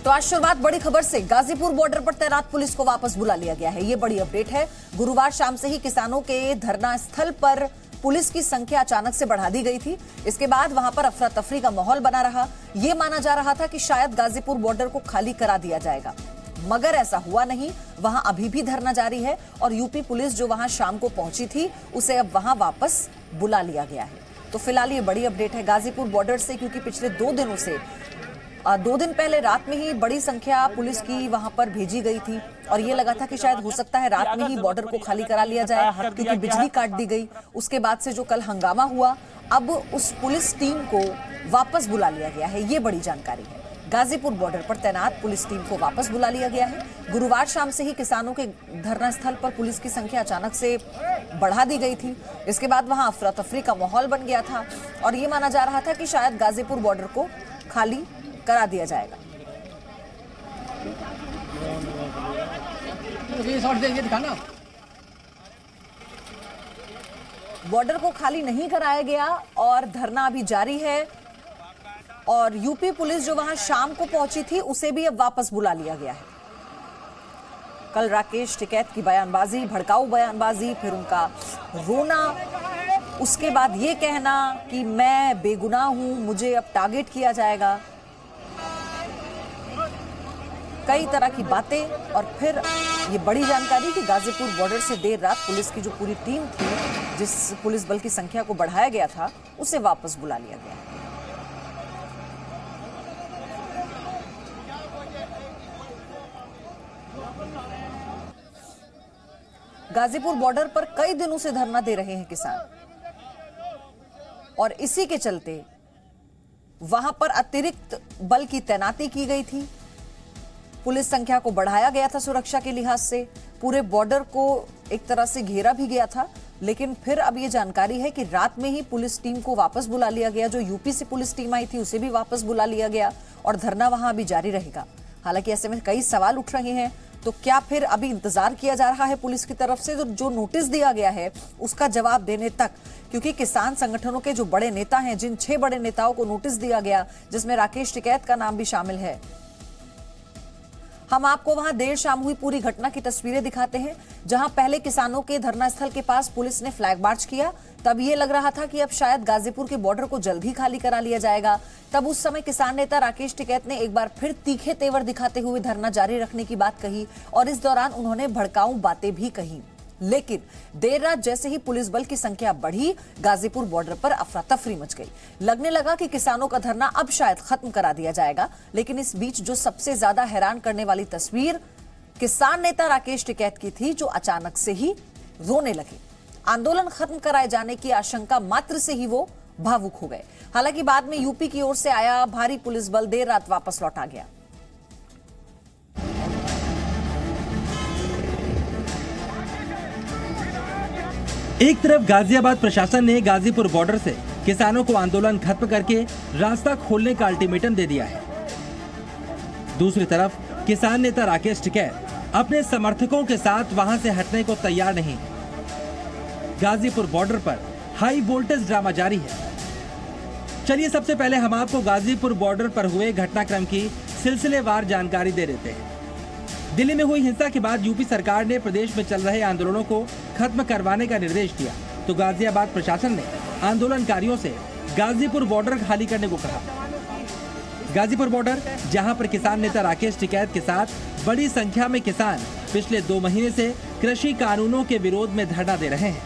तो आज शुरुआत बड़ी खबर से। गाजीपुर बॉर्डर पर तैनात पुलिस को वापस बुला लिया गया है। ये बड़ी अपडेट है। गुरुवार शाम से ही किसानों के धरना स्थल पर पुलिस की संख्या अचानक से बढ़ा दी गई थी। इसके बाद वहां पर अफरा तफरी का माहौल बना रहा। ये माना जा रहा था कि शायद गाजीपुर बॉर्डर को खाली करा दिया जाएगा, मगर ऐसा हुआ नहीं। वहां अभी भी धरना जारी है और यूपी पुलिस जो वहां शाम को पहुंची थी उसे अब वहां वापस बुला लिया गया है। तो फिलहाल ये बड़ी अपडेट है गाजीपुर बॉर्डर से, क्योंकि पिछले 2 दिनों से 2 दिन पहले रात में ही बड़ी संख्या पुलिस की वहां पर भेजी गई थी और ये लगा था कि शायद हो सकता है रात में ही बॉर्डर को खाली करा लिया जाए, क्योंकि बिजली काट दी गई। उसके बाद से जो कल हंगामा हुआ, अब उस पुलिस टीम को वापस बुला लिया गया है। ये बड़ी जानकारी है। गाजीपुर बॉर्डर पर तैनात पुलिस टीम को वापस बुला लिया गया है। गुरुवार शाम से ही किसानों के धरना स्थल पर पुलिस की संख्या अचानक से बढ़ा दी गई थी। इसके बाद वहां अफरा तफरी का माहौल बन गया था और ये माना जा रहा था कि शायद गाजीपुर बॉर्डर को खाली करा दिया जाएगा। बॉर्डर को खाली नहीं कराया गया और धरना अभी जारी है। और यूपी पुलिस जो वहां शाम को पहुंची थी उसे भी अब वापस बुला लिया गया है। कल राकेश टिकैत की बयानबाजी, भड़काऊ बयानबाजी, फिर उनका रोना, उसके बाद ये कहना कि मैं बेगुनाह हूं, मुझे अब टारगेट किया जाएगा, कई तरह की बातें। और फिर ये बड़ी जानकारी कि गाजीपुर बॉर्डर से देर रात पुलिस की जो पूरी टीम थी, जिस पुलिस बल की संख्या को बढ़ाया गया था, उसे वापस बुला लिया गया। गाजीपुर बॉर्डर पर कई दिनों से धरना दे रहे हैं किसान और इसी के चलते वहां पर अतिरिक्त बल की तैनाती की गई थी। पुलिस संख्या को बढ़ाया गया था सुरक्षा के लिहाज से। पूरे बॉर्डर को एक तरह से घेरा भी गया था। लेकिन फिर अब ये जानकारी है कि रात में ही पुलिस टीम को वापस बुला लिया गया। जो यूपी से पुलिस टीम आई थी उसे भी वापस बुला लिया गया और धरना वहां अभी जारी रहेगा। हालांकि ऐसे में कई सवाल उठ रहे हैं। तो क्या फिर अभी इंतजार किया जा रहा है पुलिस की तरफ से जो नोटिस दिया गया है उसका जवाब देने तक? क्योंकि किसान संगठनों के जो बड़े नेता हैं, जिन 6 बड़े नेताओं को नोटिस दिया गया, जिसमें राकेश टिकैत का नाम भी शामिल है, हम आपको वहां देर शाम हुई पूरी घटना की तस्वीरें दिखाते हैं। जहां पहले किसानों के धरना स्थल के पास पुलिस ने फ्लैग मार्च किया, तब ये लग रहा था कि अब शायद गाजीपुर के बॉर्डर को जल्द ही खाली करा लिया जाएगा। तब उस समय किसान नेता राकेश टिकैत ने एक बार फिर तीखे तेवर दिखाते हुए धरना जारी रखने की बात कही और इस दौरान उन्होंने भड़काऊ बातें भी कही। लेकिन देर रात जैसे ही पुलिस बल की संख्या बढ़ी, गाजीपुर बॉर्डर पर अफरा तफरी मच गई। लगने लगा कि किसानों का धरना अब शायद खत्म करा दिया जाएगा। लेकिन इस बीच जो सबसे ज्यादा हैरान करने वाली तस्वीर किसान नेता राकेश टिकैत की थी, जो अचानक से ही रोने लगे। आंदोलन खत्म कराए जाने की आशंका मात्र से ही वो भावुक हो गए। हालांकि बाद में यूपी की ओर से आया भारी पुलिस बल देर रात वापस लौटा गया। एक तरफ गाजियाबाद प्रशासन ने गाजीपुर बॉर्डर से किसानों को आंदोलन खत्म करके रास्ता खोलने का अल्टीमेटम दे दिया है। दूसरी तरफ किसान नेता राकेश टिकैत अपने समर्थकों के साथ वहां से हटने को तैयार नहीं। गाजीपुर बॉर्डर पर हाई वोल्टेज ड्रामा जारी है। चलिए सबसे पहले हम आपको गाजीपुर बॉर्डर पर हुए घटनाक्रम की सिलसिलेवार जानकारी दे देते हैं। दिल्ली में हुई हिंसा के बाद यूपी सरकार ने प्रदेश में चल रहे आंदोलनों को खत्म करवाने का निर्देश दिया, तो गाजियाबाद प्रशासन ने आंदोलनकारियों से गाजीपुर बॉर्डर खाली करने को कहा। गाजीपुर बॉर्डर, जहां पर किसान नेता राकेश टिकैत के साथ बड़ी संख्या में किसान पिछले 2 महीने से कृषि कानूनों के विरोध में धरना दे रहे हैं।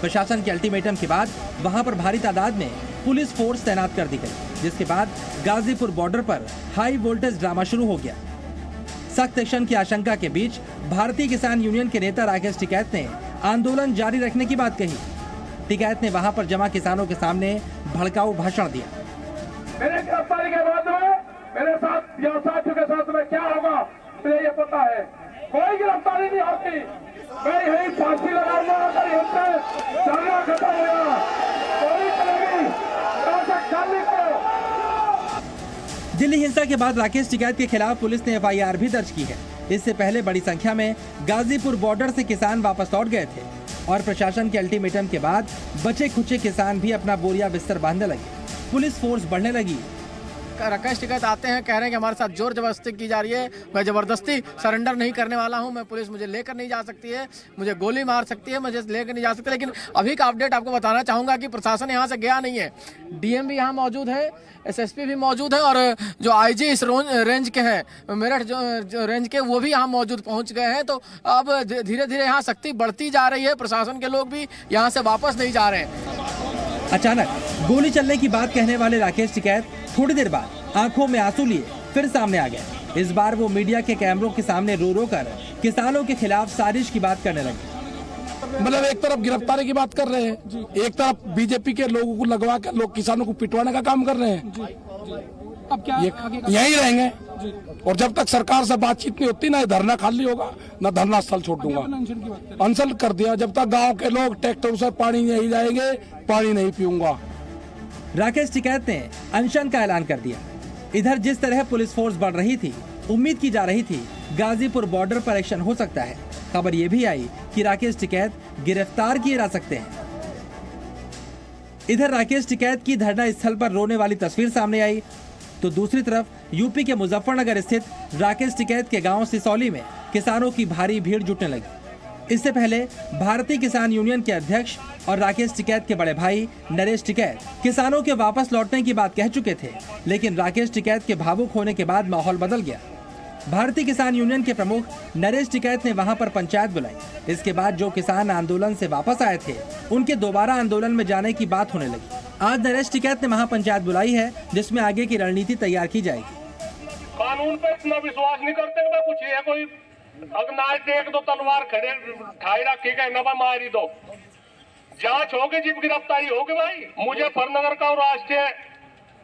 प्रशासन के अल्टीमेटम के बाद वहां पर भारी तादाद में पुलिस फोर्स तैनात कर दी गई, जिसके बाद गाजीपुर बॉर्डर पर हाई वोल्टेज ड्रामा शुरू हो गया। सख्त एक्शन की आशंका के बीच भारतीय किसान यूनियन के नेता राकेश टिकैत ने आंदोलन जारी रखने की बात कही। टिकैत ने वहां पर जमा किसानों के सामने भड़काऊ भाषण दिया। मेरे गिरफ्तारी के बाद में मेरे साथ या साथियों के साथ में क्या होगा मुझे ये पता है। कोई गिरफ्तारी नहीं होती। मैं यही फांसी लगाऊंगा अगर धरना खत्म हुआ। कोई दिल्ली हिंसा के बाद राकेश टिकैत के खिलाफ पुलिस ने FIR भी दर्ज की है। इससे पहले बड़ी संख्या में गाजीपुर बॉर्डर से किसान वापस लौट गए थे और प्रशासन के अल्टीमेटम के बाद बचे खुचे किसान भी अपना बोरिया बिस्तर बांधने लगे। पुलिस फोर्स बढ़ने लगी। राकेश टिकैत आते हैं, कह रहे हैं कि हमारे साथ जोर जबरदस्ती की जा रही है, मैं जबरदस्ती सरेंडर नहीं करने वाला हूं, मैं पुलिस मुझे लेकर नहीं जा सकती है, मुझे गोली मार सकती है, मुझे लेकर नहीं जा सकती। लेकिन अभी का अपडेट आपको बताना चाहूँगा कि प्रशासन यहाँ से गया नहीं है। डीएम भी यहाँ मौजूद है, एसएसपी भी मौजूद है और जो आईजी इस रेंज के हैं, मेरठ जो रेंज के, वो भी यहाँ मौजूद पहुँच गए हैं। तो अब धीरे धीरे यहाँ सख्ती बढ़ती जा रही है, प्रशासन के लोग भी यहाँ से वापस नहीं जा रहे हैं। अचानक गोली चलने की बात कहने वाले राकेश टिकैत थोड़ी देर बाद आंखों में आंसू लिए फिर सामने आ गए। इस बार वो मीडिया के कैमरों के सामने रो रो कर किसानों के खिलाफ साजिश की बात करने लगे। मतलब एक तरफ गिरफ्तारी की बात कर रहे हैं, एक तरफ बीजेपी के लोगों को लगवा कर लोग किसानों को पिटवाने का काम कर रहे हैं। अब क्या यही रहेंगे और जब तक सरकार से बातचीत नहीं होती ना धरना खाली होगा, ना धरना स्थल छोड़ दूंगा। अनशन कर दिया, जब तक गांव के लोग ट्रैक्टर से पानी नहीं जाएंगे, पानी नहीं पीऊंगा। राकेश टिकैत ने अनशन का ऐलान कर दिया। इधर जिस तरह पुलिस फोर्स बढ़ रही थी, उम्मीद की जा रही थी गाजीपुर बॉर्डर पर एक्शन हो सकता है। खबर ये भी आई कि राकेश टिकैत गिरफ्तार किए जा सकते हैं। इधर राकेश टिकैत की धरना स्थल पर रोने वाली तस्वीर सामने आई, तो दूसरी तरफ यूपी के मुजफ्फरनगर स्थित राकेश टिकैत के गांव सिसौली में किसानों की भारी भीड़ जुटने लगी। इससे पहले भारतीय किसान यूनियन के अध्यक्ष और राकेश टिकैत के बड़े भाई नरेश टिकैत किसानों के वापस लौटने की बात कह चुके थे, लेकिन राकेश टिकैत के भावुक होने के बाद माहौल बदल गया। भारतीय किसान यूनियन के प्रमुख नरेश टिकैत ने वहां पर पंचायत बुलाई। इसके बाद जो किसान आंदोलन से वापस आए थे, उनके दोबारा आंदोलन में जाने की बात होने लगी। आज नरेश टिकैत ने वहां पंचायत बुलाई है, जिसमें आगे की रणनीति तैयार की जाएगी। कानून पे इतना विश्वास नहीं करते कि कुछ है कोई अगनाज देख दो, तलवार खड़े ठाई रखी गए न मारी दो, जांच होगी, जब गिरफ्तारी होगी। भाई मुजफ्फरनगर का राष्ट्रीय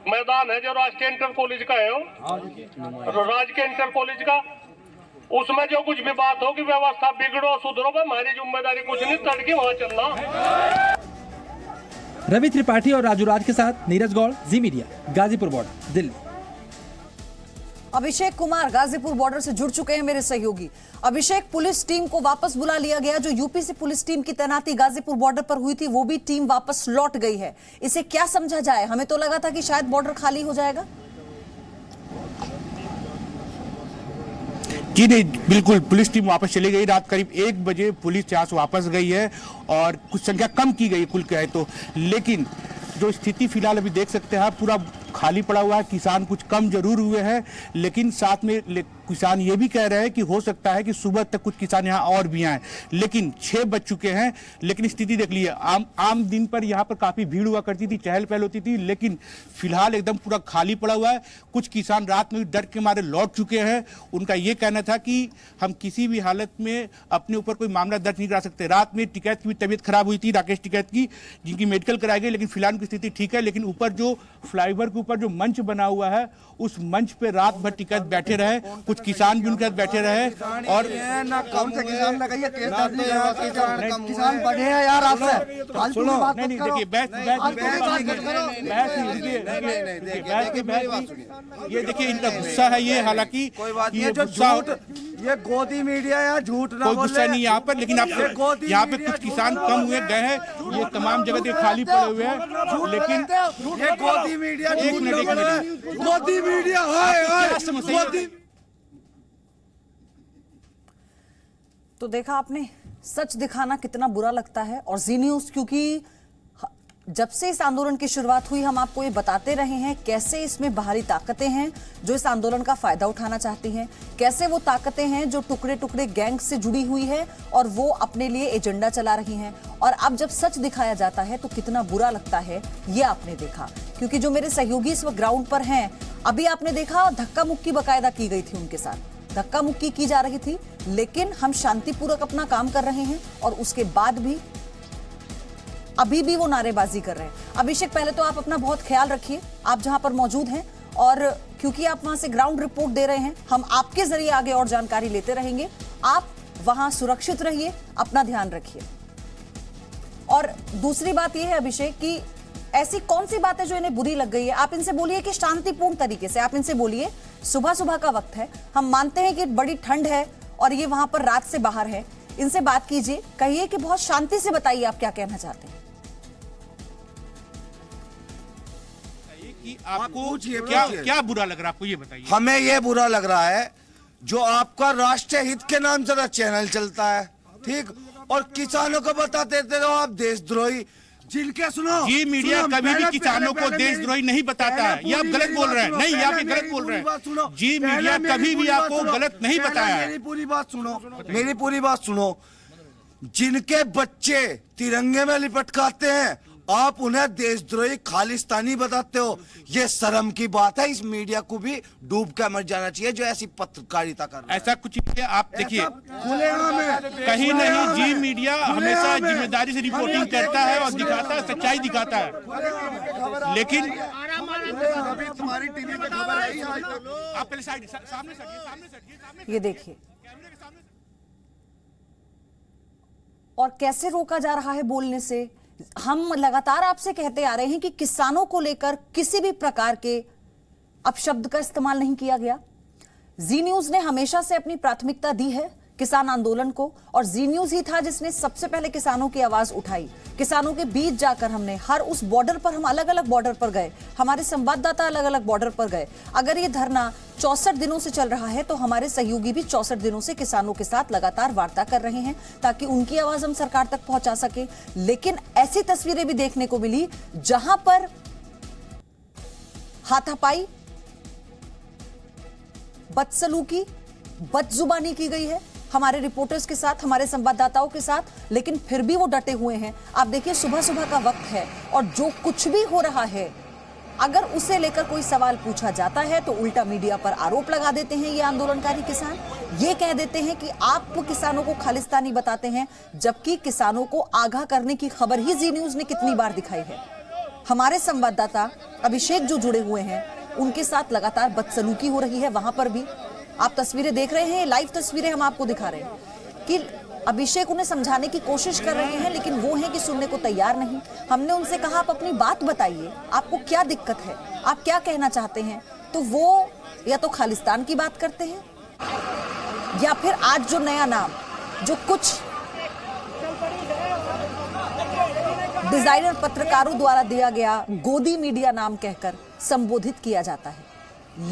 मैदान है जो राष्ट्रीय इंटर कॉलेज का है, राजकीय इंटर कॉलेज का, उसमें जो कुछ भी बात होगी, व्यवस्था बिगड़ो सुधरो, हमारी जिम्मेदारी कुछ नहीं, तड़की वहां चलना। रवि त्रिपाठी और राजू राज के साथ नीरज गौड़, जी media, Ghazipur border, Delhi. Abhishek Kumar Ghazipur border से जुड़ चुके हैं मेरे सहयोगी। अभिषेक, पुलिस टीम को वापस बुला लिया गया। जो यूपी से पुलिस टीम की तैनाती गाजीपुर बॉर्डर पर हुई थी, वो भी टीम वापस लौट गई है। इसे क्या समझा जाए? हमें तो लगा था कि शायद बॉर्डर खाली हो जाएगा। जी नहीं, बिल्कुल पुलिस टीम वापस चली गई। रात करीब 1 बजे पुलिस यहाँ से वापस गई है और कुछ संख्या कम की गई कुल कहे तो, लेकिन जो स्थिति फिलहाल अभी देख सकते हैं पूरा खाली पड़ा हुआ है। किसान कुछ कम जरूर हुए हैं, लेकिन साथ में किसान ये भी कह रहे हैं कि हो सकता है कि सुबह तक कुछ किसान यहाँ और भी आए, लेकिन 6 बज चुके हैं। लेकिन स्थिति देख लीजिए, आम दिन पर यहाँ पर काफी भीड़ हुआ करती थी, चहल पहल होती थी, लेकिन फिलहाल एकदम पूरा खाली पड़ा हुआ है। कुछ किसान रात में डर के मारे लौट चुके हैं। उनका ये कहना था कि हम किसी भी हालत में अपने ऊपर कोई मामला दर्ज नहीं करा सकते। रात में टिकैत की भी तबीयत खराब हुई थी, राकेश टिकैत की, जिनकी मेडिकल कराई गई, लेकिन फिलहाल उनकी स्थिति ठीक है। लेकिन ऊपर जो फ्लाईओवर के ऊपर जो मंच बना हुआ है, उस मंच पे रात भर टिकैत बैठे रहे, कुछ किसान भी उनके साथ बैठे रहे। और कौन से किसान लगाइए किसान बढ़े हैं यार, आपसे सुनो, नहीं देखिए ये देखिए इनका गुस्सा है, ये हालांकि ये गुस्सा, ये गोदी मीडिया या झूठ ना कोई गुस्सा नहीं यहाँ पर, लेकिन आप यहाँ पे कुछ किसान कम हुए गए हैं, ये तमाम जगह ये खाली पड़े हुए हैं, लेकिन ये गोदी मीडिया, एक मिनट गोदी मीडिया है। तो देखा आपने, सच दिखाना कितना बुरा लगता है। और जी न्यूज, क्योंकि जब से इस आंदोलन की शुरुआत हुई, हम आपको ये बताते रहे हैं कैसे इसमें बाहरी ताकतें हैं जो इस आंदोलन का फायदा उठाना चाहती हैं, कैसे वो ताकतें हैं जो टुकड़े टुकड़े गैंग से जुड़ी हुई है और वो अपने लिए एजेंडा चला रही हैं। और अब जब सच दिखाया जाता है तो कितना बुरा लगता है, ये आपने देखा। क्योंकि जो मेरे सहयोगी इस वक्त ग्राउंड पर हैं, अभी आपने देखा धक्का मुक्की बाकायदा की गई थी, उनके साथ धक्का मुक्की की जा रही थी, लेकिन हम शांतिपूर्वक अपना काम कर रहे हैं और उसके बाद भी अभी भी वो नारेबाजी कर रहे हैं। अभिषेक, पहले तो आप अपना बहुत ख्याल रखिए, आप जहां पर मौजूद हैं, और क्योंकि आप वहां से ग्राउंड रिपोर्ट दे रहे हैं, हम आपके जरिए आगे और जानकारी लेते रहेंगे। आप वहां सुरक्षित रहिए, अपना ध्यान रखिए। और दूसरी बात यह है अभिषेक कि ऐसी कौन सी बात है जो इन्हें बुरी लग गई है? आप इनसे बोलिए कि शांतिपूर्ण तरीके से आप इनसे बोलिए। सुबह सुबह का वक्त है, हम मानते हैं कि बड़ी ठंड है और ये वहां पर रात से बाहर है। इनसे बात कीजिए, कहिए कि बहुत शांति से बताइए आप क्या कहना चाहते हैं। कि आपको क्या बुरा लग रहा है, आपको ये बताइए। हमें ये बुरा लग रहा है जो आपका राष्ट्रीय हित के नाम से चैनल चलता है, ठीक, और किसानों को बताते रहो आप देशद्रोही, जिनके सुनो ये मीडिया कभी भी किसानों को देशद्रोही नहीं बताता है। ये आप गलत बोल रहे हैं। नहीं, ये आप गलत बोल रहे हैं। जी मीडिया कभी भी आपको गलत नहीं बताया है। मेरी पूरी बात सुनो, जिनके बच्चे तिरंगे में लिपट खाते हैं आप उन्हें देशद्रोही खालिस्तानी बताते हो। ये शर्म की बात है। इस मीडिया को भी डूब कर मर जाना चाहिए जो ऐसी पत्रकारिता कर रहा है। ऐसा कुछ नहीं है। आप देखिए, कहीं नहीं, जी मीडिया हमेशा जिम्मेदारी से रिपोर्टिंग करता है और दिखाता है, सच्चाई दिखाता है। लेकिन तुम्हारी टीवी पे खबर आई, आप पहले सामने ये देखिए, और कैसे रोका जा रहा है बोलने से। हम लगातार आपसे कहते आ रहे हैं कि किसानों को लेकर किसी भी प्रकार के अपशब्द का इस्तेमाल नहीं किया गया। जी न्यूज ने हमेशा से अपनी प्राथमिकता दी है किसान आंदोलन को, और जी न्यूज ही था जिसने सबसे पहले किसानों की आवाज उठाई। किसानों के बीच जाकर हमने हर उस बॉर्डर पर, हम अलग अलग बॉर्डर पर गए, हमारे संवाददाता अलग अलग बॉर्डर पर गए। अगर ये धरना 64 दिनों से चल रहा है तो हमारे सहयोगी भी 64 दिनों से किसानों के साथ लगातार वार्ता कर रहे हैं ताकि उनकी आवाज हम सरकार तक पहुंचा सके। लेकिन ऐसी तस्वीरें भी देखने को मिली जहां पर हाथापाई, बदसलूकी, बदजुबानी की गई है हमारे रिपोर्टर्स के साथ, हमारे संवाददाताओं के साथ, लेकिन फिर भी वो डटे हुए हैं। आप देखिए, सुबह सुबह का वक्त है और जो कुछ भी हो रहा है, अगर उसे लेकर कोई सवाल पूछा जाता है तो उल्टा मीडिया पर आरोप लगा देते हैं ये आंदोलनकारी किसान। ये कह देते हैं कि आप किसानों को खालिस्तानी बताते हैं, जबकि किसानों को आगाह करने की खबर ही जी न्यूज ने कितनी बार दिखाई है। हमारे संवाददाता अभिषेक जो जुड़े हुए हैं उनके साथ लगातार बदसलूकी हो रही है। वहां पर भी आप तस्वीरें देख रहे हैं, लाइव तस्वीरें हम आपको दिखा रहे हैं कि अभिषेक उन्हें समझाने की कोशिश कर रहे हैं, लेकिन वो हैं कि सुनने को तैयार नहीं। हमने उनसे कहा आप अपनी बात बताइए, आपको क्या दिक्कत है, आप क्या कहना चाहते हैं, तो वो या तो खालिस्तान की बात करते हैं या फिर आज जो नया नाम जो कुछ डिजाइनर पत्रकारों द्वारा दिया गया गोदी मीडिया नाम कहकर संबोधित किया जाता है।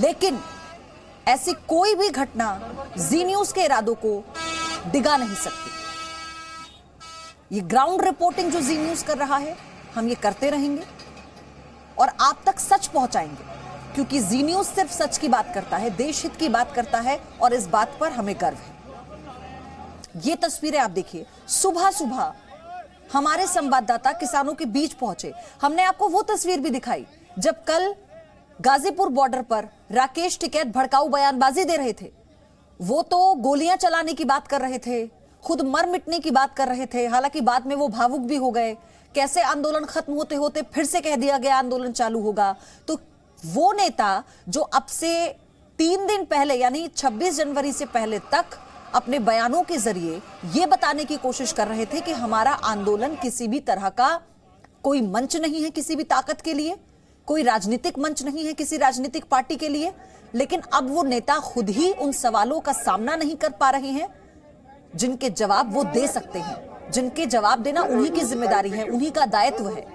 लेकिन ऐसी कोई भी घटना जी न्यूज के इरादों को डिगा नहीं सकती। ये ग्राउंड रिपोर्टिंग जो जी न्यूज कर रहा है, हम ये करते रहेंगे और आप तक सच पहुंचाएंगे, क्योंकि जी न्यूज सिर्फ सच की बात करता है, देश हित की बात करता है और इस बात पर हमें गर्व है। ये तस्वीरें आप देखिए, सुबह सुबह हमारे संवाददाता किसानों के बीच पहुंचे। हमने आपको वो तस्वीर भी दिखाई जब कल गाजीपुर बॉर्डर पर राकेश टिकैत भड़काऊ बयानबाजी दे रहे थे। वो तो गोलियां चलाने की बात कर रहे थे, खुद मर मिटने की बात कर रहे थे। हालांकि बाद में वो भावुक भी हो गए, कैसे आंदोलन खत्म होते होते फिर से कह दिया गया आंदोलन चालू होगा। तो वो नेता जो अब से 3 दिन पहले यानी 26 जनवरी से पहले तक अपने बयानों के जरिए ये बताने की कोशिश कर रहे थे कि हमारा आंदोलन किसी भी तरह का कोई मंच नहीं है, किसी भी ताकत के लिए कोई राजनीतिक मंच नहीं है किसी राजनीतिक पार्टी के लिए, लेकिन अब वो नेता खुद ही उन सवालों का सामना नहीं कर पा रहे हैं जिनके जवाब वो दे सकते हैं। जिनके जवाब देना उन्हीं की जिम्मेदारी है, उन्हीं का दायित्व है।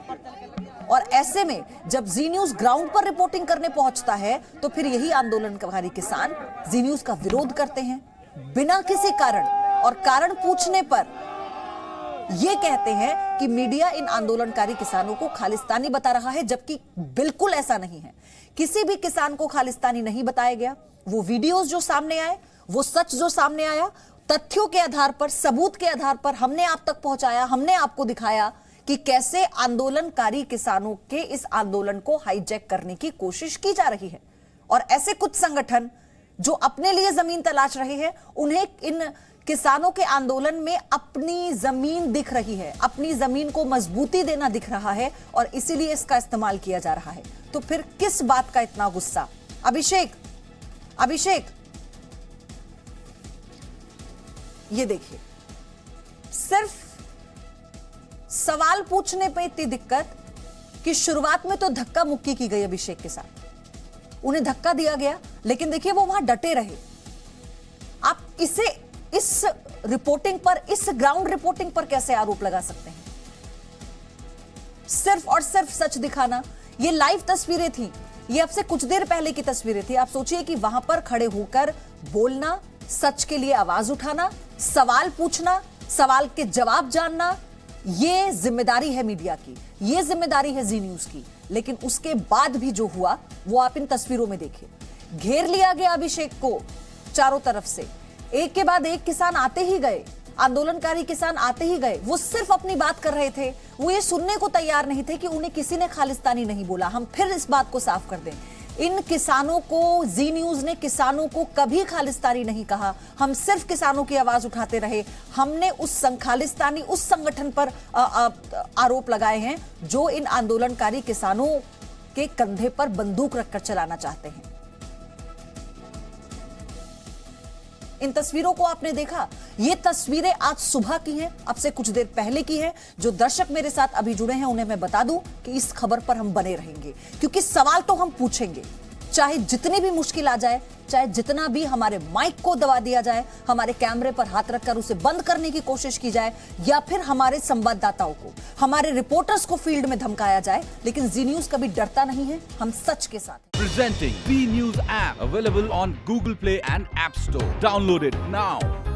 और ऐसे में जब जी न्यूज ग्राउंड पर रिपोर्टिंग करने पहुंचता है तो फिर यही आंदोलनकारी किसान जी न्यूज का विरोध करते हैं बिना किसी कारण, और कारण पूछने पर ये कहते हैं कि मीडिया इन आंदोलनकारी किसानों को खालिस्तानी बता रहा है, जबकि बिल्कुल ऐसा नहीं है। किसी भी किसान को खालिस्तानी नहीं बताया गया। वो वीडियोस जो सामने आए, वो सच जो सामने आया, तथ्यों के आधार पर, सबूत के आधार पर हमने आप तक पहुंचाया, हमने आपको दिखाया कि कैसे आंदोलनकारी किसानों के इस आंदोलन को हाईजैक करने की कोशिश की जा रही है। और ऐसे कुछ संगठन जो अपने लिए जमीन तलाश रहे हैं, उन्हें इन किसानों के आंदोलन में अपनी जमीन दिख रही है, अपनी जमीन को मजबूती देना दिख रहा है और इसीलिए इसका इस्तेमाल किया जा रहा है। तो फिर किस बात का इतना गुस्सा? अभिषेक ये देखिए, सिर्फ सवाल पूछने पे इतनी दिक्कत कि शुरुआत में तो धक्का मुक्की की गई अभिषेक के साथ, उन्हें धक्का दिया गया, लेकिन देखिए वो वहां डटे रहे। आप इस रिपोर्टिंग पर, इस ग्राउंड रिपोर्टिंग पर कैसे आरोप लगा सकते हैं? सिर्फ और सिर्फ सच दिखाना। ये लाइव तस्वीरें थी ये अब से कुछ देर पहले की तस्वीरें थी। आप सोचिए कि वहां पर खड़े होकर बोलना, सच के लिए आवाज उठाना, सवाल पूछना, सवाल के जवाब जानना, ये जिम्मेदारी है मीडिया की, ये जिम्मेदारी है जी न्यूज की। लेकिन उसके बाद भी जो हुआ वो आप इन तस्वीरों में देखिए। घेर लिया गया अभिषेक को चारों तरफ से, एक के बाद एक किसान आते ही गए, आंदोलनकारी किसान आते ही गए। वो सिर्फ अपनी बात कर रहे थे, वो ये सुनने को तैयार नहीं थे कि उन्हें किसी ने खालिस्तानी नहीं बोला। हम फिर इस बात को साफ कर दें, इन किसानों को, जी न्यूज ने किसानों को कभी खालिस्तानी नहीं कहा। हम सिर्फ किसानों की आवाज उठाते रहे। हमने उस खालिस्तानी उस संगठन पर आरोप लगाए हैं जो इन आंदोलनकारी किसानों के कंधे पर बंदूक रखकर चलाना चाहते हैं। इन तस्वीरों को आपने देखा, ये तस्वीरें आज सुबह की हैं, अब से कुछ देर पहले की हैं। जो दर्शक मेरे साथ अभी जुड़े हैं उन्हें मैं बता दूं कि इस खबर पर हम बने रहेंगे, क्योंकि सवाल तो हम पूछेंगे, चाहे जितनी भी मुश्किल आ जाए, चाहे जितना भी हमारे माइक को दबा दिया जाए, हमारे कैमरे पर हाथ रखकर उसे बंद करने की कोशिश की जाए, या फिर हमारे संवाददाताओं को, हमारे रिपोर्टर्स को फील्ड में धमकाया जाए, लेकिन जी न्यूज कभी डरता नहीं है। हम सच के साथ। Presenting B News app available on Google Play and App Store. Download it now.